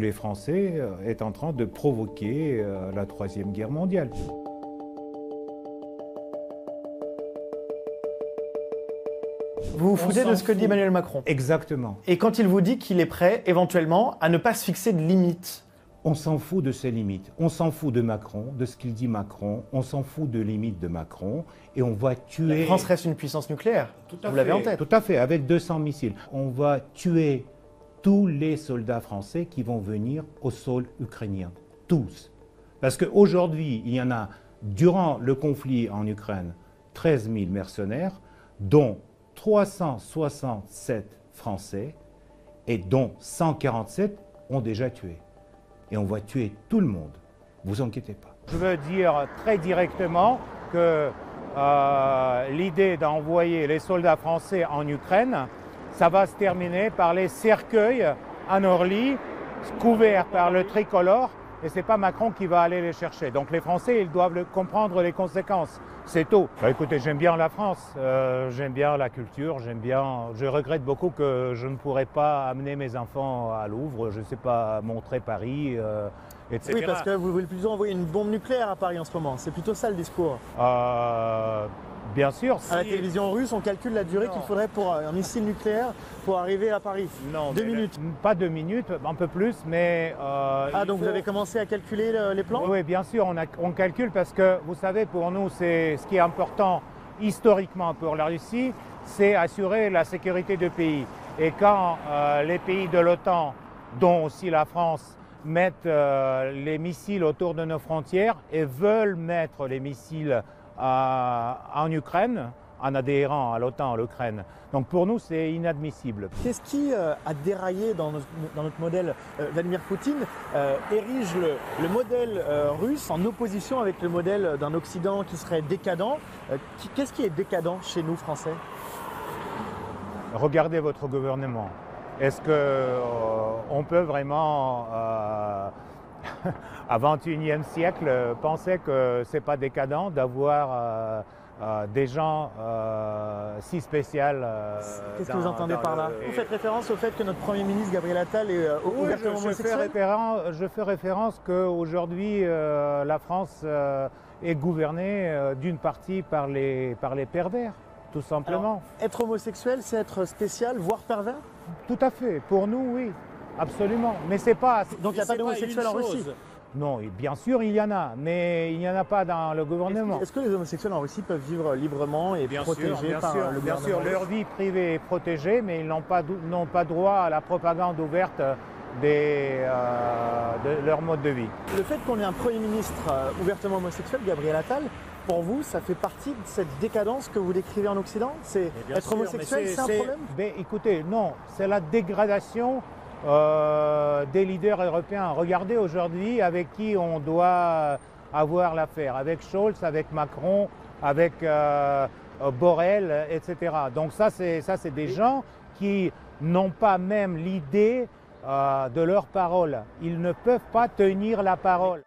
les Français est en train de provoquer la Troisième Guerre mondiale. Vous vous foutez de ce que dit Emmanuel Macron. Exactement. Et quand il vous dit qu'il est prêt, éventuellement, à ne pas se fixer de limites. On s'en fout de ses limites. On s'en fout de Macron, de ce qu'il dit Macron. On s'en fout de limites de Macron. Et on va tuer... La France reste une puissance nucléaire. Vous l'avez en tête. Tout à fait, avec 200 missiles. On va tuer tous les soldats français qui vont venir au sol ukrainien. Tous. Parce qu'aujourd'hui, il y en a, durant le conflit en Ukraine, 13 000 mercenaires, dont 367 Français et dont 147 ont déjà tué. Et on va tuer tout le monde. Vous inquiétez pas. Je veux dire très directement que l'idée d'envoyer les soldats français en Ukraine, ça va se terminer par les cercueils en Orly, couverts par le tricolore, et ce n'est pas Macron qui va aller les chercher. Donc les Français, ils doivent comprendre les conséquences. C'est tout. Écoutez, j'aime bien la France, j'aime bien la culture, je regrette beaucoup que je ne pourrais pas amener mes enfants à Louvre, je ne sais pas montrer Paris, etc. Oui, parce que vous voulez plutôt envoyer une bombe nucléaire à Paris en ce moment. C'est plutôt ça le discours. Bien sûr. À la télévision russe, on calcule la durée qu'il faudrait pour un missile nucléaire pour arriver à Paris. Non. 2 minutes. Pas 2 minutes, un peu plus, mais... donc vous avez commencé à calculer les plans? Oui, bien sûr, on calcule parce que, vous savez, pour nous, c'est ce qui est important historiquement pour la Russie, c'est assurer la sécurité du pays. Et quand les pays de l'OTAN, dont aussi la France, mettent les missiles autour de nos frontières et veulent mettre les missiles en Ukraine, en adhérant à l'OTAN, à l'Ukraine. Donc pour nous, c'est inadmissible. Qu'est-ce qui a déraillé dans notre modèle? Vladimir Poutine érige le modèle russe en opposition avec le modèle d'un Occident qui serait décadent. Qu'est-ce qui est décadent chez nous, Français? Regardez votre gouvernement. Est-ce qu'on peut vraiment, à XXIe siècle, penser que ce n'est pas décadent d'avoir des gens si spéciaux? Qu'est-ce que vous entendez par là? Vous faites référence au fait que notre Premier ministre Gabriel Attal est ouvertement homosexuel? Je fais référence qu'aujourd'hui, la France est gouvernée d'une partie par les pervers, tout simplement. Alors, être homosexuel, c'est être spécial, voire pervers? Tout à fait. Pour nous, oui. Absolument. Mais c'est pas... Donc il n'y a pas d'homosexuels en Russie? Non, bien sûr, il y en a, mais il n'y en a pas dans le gouvernement. Est-ce que les homosexuels en Russie peuvent vivre librement et protégés par le gouvernement? Bien sûr, leur vie privée est protégée, mais ils n'ont pas droit à la propagande ouverte de leur mode de vie. Le fait qu'on ait un Premier ministre ouvertement homosexuel, Gabriel Attal, pour vous, ça fait partie de cette décadence que vous décrivez en Occident? C'est être homosexuel, c'est un problème? Écoutez, non, c'est la dégradation des leaders européens. Regardez aujourd'hui avec qui on doit avoir l'affaire, avec Scholz, avec Macron, avec Borrell, etc. Donc ça, c'est des gens qui n'ont pas même l'idée de leur parole. Ils ne peuvent pas tenir la parole.